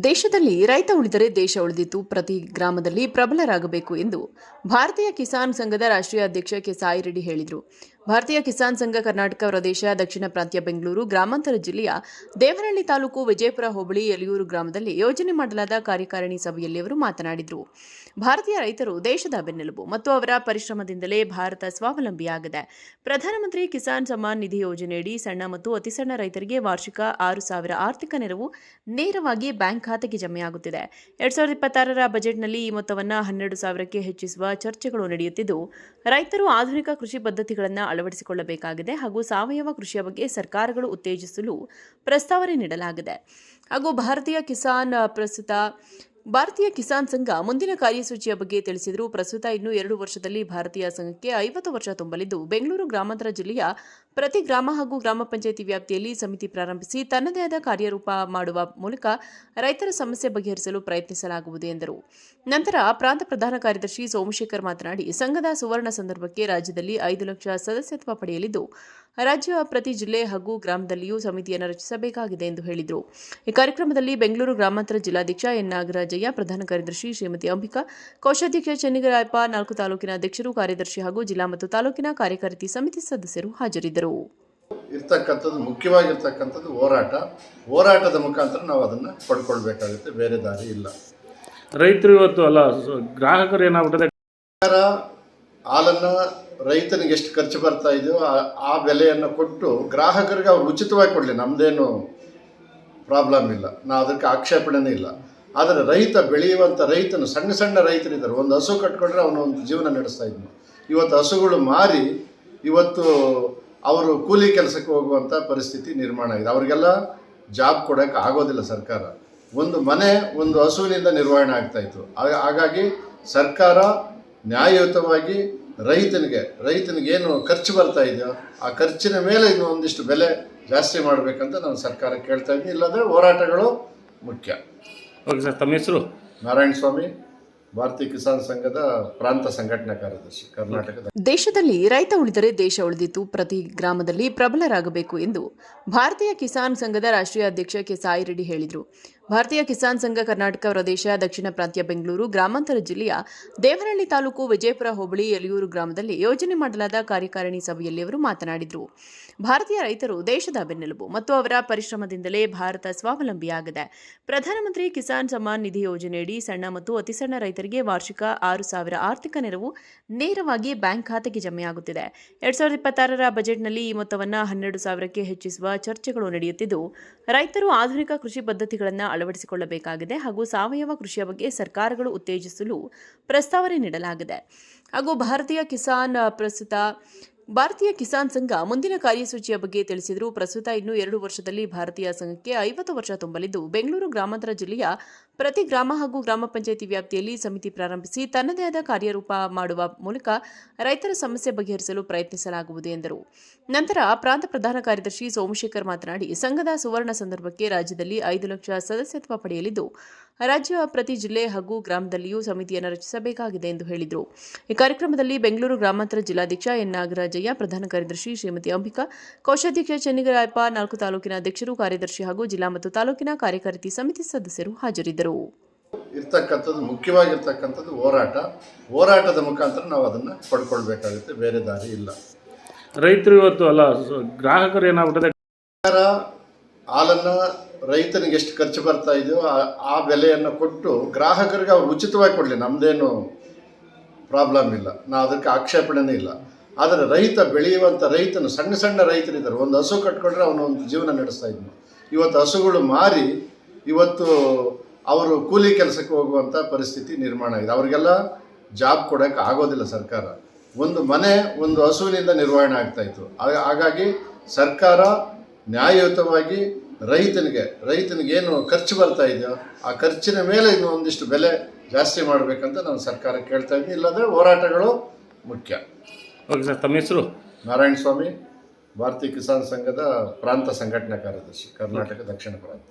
ದೇಶದಲ್ಲಿ ರೈತ ಉಳಿದರೆ ದೇಶ ಉಳಿದಿತ್ತು, ಪ್ರತಿ ಗ್ರಾಮದಲ್ಲಿ ಪ್ರಬಲರಾಗಬೇಕು ಎಂದು ಭಾರತೀಯ ಕಿಸಾನ್ ಸಂಘದ ರಾಷ್ಟ್ರೀಯ ಅಧ್ಯಕ್ಷ ಕೆ ಸಾಯಿ ರೆಡ್ಡಿ ಹೇಳಿದರು. ಭಾರತೀಯ ಕಿಸಾನ್ ಸಂಘ ಕರ್ನಾಟಕ ಪ್ರದೇಶ ದಕ್ಷಿಣ ಪ್ರಾಂತ್ಯ ಬೆಂಗಳೂರು ಗ್ರಾಮಾಂತರ ಜಿಲ್ಲೆಯ ದೇವನಹಳ್ಳಿ ತಾಲೂಕು ವಿಜಯಪುರ ಹೋಬಳಿ ಯಲಿಯೂರು ಗ್ರಾಮದಲ್ಲಿ ಯೋಜನೆ ಮಾಡಲಾದ ಕಾರ್ಯಕಾರಿಣಿ ಸಭೆಯಲ್ಲಿ ಅವರು ಮಾತನಾಡಿದರು. ಭಾರತೀಯ ರೈತರು ದೇಶದ ಬೆನ್ನೆಲುಬು ಮತ್ತು ಅವರ ಪರಿಶ್ರಮದಿಂದಲೇ ಭಾರತ ಸ್ವಾವಲಂಬಿಯಾಗಿದೆ. ಪ್ರಧಾನಮಂತ್ರಿ ಕಿಸಾನ್ ಸಮ್ಮಾನ್ ನಿಧಿ ಯೋಜನೆಯಡಿ ಸಣ್ಣ ಮತ್ತು ಅತಿಸಣ್ಣ ರೈತರಿಗೆ ವಾರ್ಷಿಕ 6,000 ಆರ್ಥಿಕ ನೆರವು ನೇರವಾಗಿ ಬ್ಯಾಂಕ್ ಖಾತೆಗೆ ಜಮೆಯಾಗುತ್ತಿದೆ. 2026ರ ಬಜೆಟ್ನಲ್ಲಿ ಈ ಮೊತ್ತವನ್ನು 12,000ಕ್ಕೆ ಹೆಚ್ಚಿಸುವ ಚರ್ಚೆಗಳು ನಡೆಯುತ್ತಿದ್ದು, ರೈತರು ಆಧುನಿಕ ಕೃಷಿ ಪದ್ಧತಿಗಳನ್ನು ಅಳವಡಿಸಿಕೊಳ್ಳಬೇಕಾಗಿದೆ ಹಾಗೂ ಸಾವಯವ ಕೃಷಿಯ ಬಗ್ಗೆ ಸರ್ಕಾರಗಳು ಉತ್ತೇಜಿಸಲು ಪ್ರಸ್ತಾವನೆ ನೀಡಲಾಗಿದೆ. ಹಾಗೂ ಭಾರತೀಯ ಕಿಸಾನ್ ಸಂಘ ಮುಂದಿನ ಕಾರ್ಯಸೂಚಿಯ ಬಗ್ಗೆ ತಿಳಿಸಿದರು. ಪ್ರಸ್ತುತ ಇನ್ನು 2 ವರ್ಷದಲ್ಲಿ ಭಾರತೀಯ ಸಂಘಕ್ಕೆ 50 ವರ್ಷ ತುಂಬಲಿದ್ದು, ಬೆಂಗಳೂರು ಗ್ರಾಮಾಂತರ ಜಿಲ್ಲೆಯ ಪ್ರತಿ ಗ್ರಾಮ ಹಾಗೂ ಗ್ರಾಮ ಪಂಚಾಯಿತಿ ವ್ಯಾಪ್ತಿಯಲ್ಲಿ ಸಮಿತಿ ಪ್ರಾರಂಭಿಸಿ ತನ್ನದೇ ಆದ ಕಾರ್ಯರೂಪ ಮಾಡುವ ಮೂಲಕ ರೈತರ ಸಮಸ್ಯೆ ಬಗೆಹರಿಸಲು ಪ್ರಯತ್ನಿಸಲಾಗುವುದು ಎಂದರು. ನಂತರ ಪ್ರಾಂತ ಪ್ರಧಾನ ಕಾರ್ಯದರ್ಶಿ ಸೋಮಶೇಖರ್ ಮಾತನಾಡಿ, ಸಂಘದ ಸುವರ್ಣ ಸಂದರ್ಭಕ್ಕೆ ರಾಜ್ಯದಲ್ಲಿ 5 ಲಕ್ಷ ಸದಸ್ಯತ್ವ ಪಡೆಯಲಿದ್ದು, ರಾಜ್ಯ ಪ್ರತಿ ಜಿಲ್ಲೆ ಹಾಗೂ ಗ್ರಾಮದಲ್ಲಿಯೂ ಸಮಿತಿಯನ್ನು ರಚಿಸಬೇಕಾಗಿದೆ ಎಂದು ಹೇಳಿದರು. ಈ ಕಾರ್ಯಕ್ರಮದಲ್ಲಿ ಬೆಂಗಳೂರು ಗ್ರಾಮಾಂತರ ಜಿಲ್ಲಾಧ್ಯಕ್ಷ ಎನ್ ನಾಗರಾಜಯ್ಯ, ಪ್ರಧಾನ ಕಾರ್ಯದರ್ಶಿ ಶ್ರೀಮತಿ ಅಂಬಿಕಾ, ಕೋಶಾಧ್ಯಕ್ಷ ಚೆನ್ನಿಗರಾಯಪ್ಪ, 4 ತಾಲೂಕಿನ ಅಧ್ಯಕ್ಷರು, ಕಾರ್ಯದರ್ಶಿ ಹಾಗೂ ಜಿಲ್ಲಾ ಮತ್ತು ತಾಲೂಕಿನ ಕಾರ್ಯಕಾರಿಣಿ ಸಮಿತಿ ಸದಸ್ಯರು ಹಾಜರಿದ್ದರು. ಮುಖ್ಯವಾಗಿರ್ತಕ್ಕಂಥದ್ದು ಹೋರಾಟದ ಮುಖಾಂತರ ನಾವು ಅದನ್ನು ಪಡ್ಕೊಳ್ಬೇಕಾಗುತ್ತೆ, ಬೇರೆ ದಾರಿ ಇಲ್ಲ. ರೈತರು ಇವತ್ತು ಗ್ರಾಹಕರು ಏನಾಗ್ಬಿಟ್ಟಿದೆ, ಹಾಲನ್ನು ರೈತನಿಗೆ ಎಷ್ಟು ಖರ್ಚು ಬರ್ತಾ ಇದೆಯೋ ಆ ಬೆಲೆಯನ್ನು ಕೊಟ್ಟು ಗ್ರಾಹಕರಿಗೆ ಅವ್ರು ಉಚಿತವಾಗಿ ಕೊಡಲಿ, ನಮ್ಮದೇನು ಪ್ರಾಬ್ಲಮ್ ಇಲ್ಲ, ನಾವು ಅದಕ್ಕೆ ಆಕ್ಷೇಪಣೆನೇ ಇಲ್ಲ. ಆದರೆ ರೈತ ಬೆಳೆಯುವಂಥ ರೈತನು ಸಣ್ಣ ರೈತರಿದ್ದಾರೆ, ಒಂದು ಹಸು ಕಟ್ಕೊಂಡ್ರೆ ಅವನು ಒಂದು ಜೀವನ ನಡೆಸ್ತಾ ಇದ್ನು. ಇವತ್ತು ಹಸುಗಳು ಮಾರಿ ಇವತ್ತು ಅವರು ಕೂಲಿ ಕೆಲಸಕ್ಕೆ ಹೋಗುವಂಥ ಪರಿಸ್ಥಿತಿ ನಿರ್ಮಾಣ ಆಗಿದೆ. ಅವರಿಗೆಲ್ಲ ಜಾಬ್ ಕೊಡೋಕ್ಕೆ ಆಗೋದಿಲ್ಲ. ಸರ್ಕಾರ ಒಂದು ಮನೆ ಒಂದು ಹಸುವಿನಿಂದ ನಿರ್ವಹಣೆ ಆಗ್ತಾಯಿತ್ತು. ಹಾಗಾಗಿ ಸರ್ಕಾರ ನ್ಯಾಯಯುತವಾಗಿ ರೈತನಿಗೆ ಏನು ಖರ್ಚು ಬರ್ತಾ ಇದೆಯೋ ಆ ಖರ್ಚಿನ ಮೇಲೆ ಇನ್ನು ಒಂದಿಷ್ಟು ಬೆಲೆ ಜಾಸ್ತಿ ಮಾಡಬೇಕಂತ ನಾನು ಸರ್ಕಾರಕ್ಕೆ ಕೇಳ್ತಾ ಇದ್ದೀನಿ. ಇಲ್ಲಂದರೆ ಹೋರಾಟಗಳು ಮುಖ್ಯ. ಓಕೆ ಸರ್, ತಮ್ಮ ಹೆಸರು? ನಾರಾಯಣ ಸ್ವಾಮಿ, ಭಾರತೀಯ ಕಿಸಾನ್ ಸಂಘದ ಪ್ರಾಂತ ಸಂಘಟನಾ ಕಾರ್ಯದರ್ಶಿ, ಕರ್ನಾಟಕದ. ದೇಶದಲ್ಲಿ ರೈತ ಉಳಿದರೆ ದೇಶ ಉಳಿದಿತ್ತು, ಪ್ರತಿ ಗ್ರಾಮದಲ್ಲಿ ಪ್ರಬಲರಾಗಬೇಕು ಎಂದು ಭಾರತೀಯ ಕಿಸಾನ್ ಸಂಘದ ರಾಷ್ಟ್ರೀಯ ಅಧ್ಯಕ್ಷ ಕೆ ಸಾಯಿ ರೆಡ್ಡಿ ಹೇಳಿದರು. ಭಾರತೀಯ ಕಿಸಾನ್ ಸಂಘ ಕರ್ನಾಟಕ ಪ್ರದೇಶ ದಕ್ಷಿಣ ಪ್ರಾಂತ್ಯ ಬೆಂಗಳೂರು ಗ್ರಾಮಾಂತರ ಜಿಲ್ಲೆಯ ದೇವನಹಳ್ಳಿ ತಾಲೂಕು ವಿಜಯಪುರ ಹೋಬಳಿ ಯಲಿಯೂರು ಗ್ರಾಮದಲ್ಲಿ ಯೋಜನೆ ಮಾಡಲಾದ ಕಾರ್ಯಕಾರಿಣಿ ಸಭೆಯಲ್ಲಿ ಅವರು ಮಾತನಾಡಿದರು. ಭಾರತೀಯ ರೈತರು ದೇಶದ ಬೆನ್ನೆಲುಬು ಮತ್ತು ಅವರ ಪರಿಶ್ರಮದಿಂದಲೇ ಭಾರತ ಸ್ವಾವಲಂಬಿಯಾಗಿದೆ. ಪ್ರಧಾನಮಂತ್ರಿ ಕಿಸಾನ್ ಸಮ್ಮಾನ್ ನಿಧಿ ಯೋಜನೆಯಡಿ ಸಣ್ಣ ಮತ್ತು ಅತಿಸಣ್ಣ ರೈತರಿಗೆ ವಾರ್ಷಿಕ 6,000 ಆರ್ಥಿಕ ನೆರವು ನೇರವಾಗಿ ಬ್ಯಾಂಕ್ ಖಾತೆಗೆ ಜಮೆಯಾಗುತ್ತಿದೆ. 2026ರ ಬಜೆಟ್ನಲ್ಲಿ ಈ ಮೊತ್ತವನ್ನು 12,000ಕ್ಕೆ ಹೆಚ್ಚಿಸುವ ಚರ್ಚೆಗಳು ನಡೆಯುತ್ತಿದ್ದು, ರೈತರು ಆಧುನಿಕ ಕೃಷಿ ಪದ್ಧತಿಗಳನ್ನು ಅಳವಡಿಸಿಕೊಳ್ಳಬೇಕಾಗಿದೆ ಹಾಗೂ ಸಾವಯವ ಕೃಷಿಯ ಬಗ್ಗೆ ಸರ್ಕಾರಗಳು ಉತ್ತೇಜಿಸಲು ಪ್ರಸ್ತಾವನೆ ನೀಡಲಾಗಿದೆ. ಹಾಗೂ ಭಾರತೀಯ ಕಿಸಾನ್ ಸಂಘ ಮುಂದಿನ ಕಾರ್ಯಸೂಚಿಯ ಬಗ್ಗೆ ತಿಳಿಸಿದರು. ಪ್ರಸ್ತುತ ಇನ್ನು 2 ವರ್ಷದಲ್ಲಿ ಭಾರತೀಯ ಸಂಘಕ್ಕೆ 50 ವರ್ಷ ತುಂಬಲಿದ್ದು, ಬೆಂಗಳೂರು ಗ್ರಾಮಾಂತರ ಜಿಲ್ಲೆಯ ಪ್ರತಿ ಗ್ರಾಮ ಹಾಗೂ ಗ್ರಾಮ ಪಂಚಾಯಿತಿ ವ್ಯಾಪ್ತಿಯಲ್ಲಿ ಸಮಿತಿ ಪ್ರಾರಂಭಿಸಿ ತನ್ನದೇ ಆದ ಕಾರ್ಯರೂಪ ಮಾಡುವ ಮೂಲಕ ರೈತರ ಸಮಸ್ಯೆ ಬಗೆಹರಿಸಲು ಪ್ರಯತ್ನಿಸಲಾಗುವುದು ಎಂದರು. ನಂತರ ಪ್ರಾಂತ ಪ್ರಧಾನ ಕಾರ್ಯದರ್ಶಿ ಸೋಮಶೇಖರ್ ಮಾತನಾಡಿ, ಸಂಘದ ಸುವರ್ಣ ಸಂದರ್ಭಕ್ಕೆ ರಾಜ್ಯದಲ್ಲಿ 5 ಲಕ್ಷ ಸದಸ್ಯತ್ವ ಪಡೆಯಲಿದ್ದು, ರಾಜ್ಯ ಪ್ರತಿ ಜಿಲ್ಲೆ ಹಾಗೂ ಗ್ರಾಮದಲ್ಲಿಯೂ ಸಮಿತಿಯನ್ನು ರಚಿಸಬೇಕಾಗಿದೆ ಎಂದು ಹೇಳಿದರು. ಈ ಕಾರ್ಯಕ್ರಮದಲ್ಲಿ ಬೆಂಗಳೂರು ಗ್ರಾಮಾಂತರ ಜಿಲ್ಲಾಧ್ಯಕ್ಷ ಎನ್ ನಾಗರಾಜಯ್ಯ, ಪ್ರಧಾನ ಕಾರ್ಯದರ್ಶಿ ಶ್ರೀಮತಿ ಅಂಬಿಕಾ, ಕೋಶಾಧ್ಯಕ್ಷ ಚೆನ್ನಿಗರಾಯಪ್ಪ, 4 ತಾಲೂಕಿನ ಅಧ್ಯಕ್ಷರು, ಕಾರ್ಯದರ್ಶಿ ಹಾಗೂ ಜಿಲ್ಲಾ ಮತ್ತು ತಾಲೂಕಿನ ಕಾರ್ಯಕಾರಿಣಿ ಸಮಿತಿ ಸದಸ್ಯರು ಹಾಜರಿದ್ದರು. ಮುಖ್ಯವಾಗಿರ್ತಕ್ಕಂಥದ್ದು ಹೋರಾಟದ ಮುಖಾಂತರ ನಾವು ಅದನ್ನು ಪಡ್ಕೊಳ್ಬೇಕಾಗುತ್ತೆ, ಬೇರೆ ದಾರಿ ಇಲ್ಲ. ರೈತರು ಇವತ್ತು ಗ್ರಾಹಕರು ಏನಾಗ್ಬಿಟ್ಟಿದೆ, ಹಾಲನ್ನು ರೈತನಿಗೆ ಎಷ್ಟು ಖರ್ಚು ಬರ್ತಾ ಇದೆಯೋ ಆ ಬೆಲೆಯನ್ನು ಕೊಟ್ಟು ಗ್ರಾಹಕರಿಗೆ ಅವ್ರು ಉಚಿತವಾಗಿ ಕೊಡಲಿ, ನಮ್ಮದೇನು ಪ್ರಾಬ್ಲಮ್ ಇಲ್ಲ, ನಾವು ಅದಕ್ಕೆ ಆಕ್ಷೇಪಣೆನೇ ಇಲ್ಲ. ಆದರೆ ರೈತ ಬೆಳೆಯುವಂಥ ರೈತನು ಸಣ್ಣ ರೈತರಿದ್ದಾರೆ, ಒಂದು ಹಸು ಕಟ್ಕೊಂಡ್ರೆ ಅವನು ಒಂದು ಜೀವನ ನಡೆಸ್ತಾ ಇದ್ನು. ಇವತ್ತು ಹಸುಗಳು ಮಾರಿ ಇವತ್ತು ಅವರು ಕೂಲಿ ಕೆಲಸಕ್ಕೆ ಹೋಗುವಂಥ ಪರಿಸ್ಥಿತಿ ನಿರ್ಮಾಣ ಆಗಿದೆ. ಅವರಿಗೆಲ್ಲ ಜಾಬ್ ಕೊಡೋಕ್ಕೆ ಆಗೋದಿಲ್ಲ. ಸರ್ಕಾರ ಒಂದು ಮನೆ ಒಂದು ಹಸುವಿನಿಂದ ನಿರ್ವಹಣೆ ಆಗ್ತಾಯಿತ್ತು. ಹಾಗಾಗಿ ಸರ್ಕಾರ ನ್ಯಾಯಯುತವಾಗಿ ರೈತನಿಗೆ ಏನು ಖರ್ಚು ಬರ್ತಾ ಇದೆಯೋ ಆ ಖರ್ಚಿನ ಮೇಲೆ ಇನ್ನು ಒಂದಿಷ್ಟು ಬೆಲೆ ಜಾಸ್ತಿ ಮಾಡಬೇಕಂತ ನಾನು ಸರ್ಕಾರಕ್ಕೆ ಕೇಳ್ತಾ ಇದ್ದೀನಿ. ಇಲ್ಲಂದರೆ ಹೋರಾಟಗಳು ಮುಖ್ಯ. ಓಕೆ ಸರ್, ತಮ್ಮ ಹೆಸರು? ನಾರಾಯಣ ಸ್ವಾಮಿ, ಭಾರತೀಯ ಕಿಸಾನ್ ಸಂಘದ ಪ್ರಾಂತ ಸಂಘಟನಾ ಕಾರ್ಯದರ್ಶಿ, ಕರ್ನಾಟಕ ದಕ್ಷಿಣ ಪ್ರಾಂತ.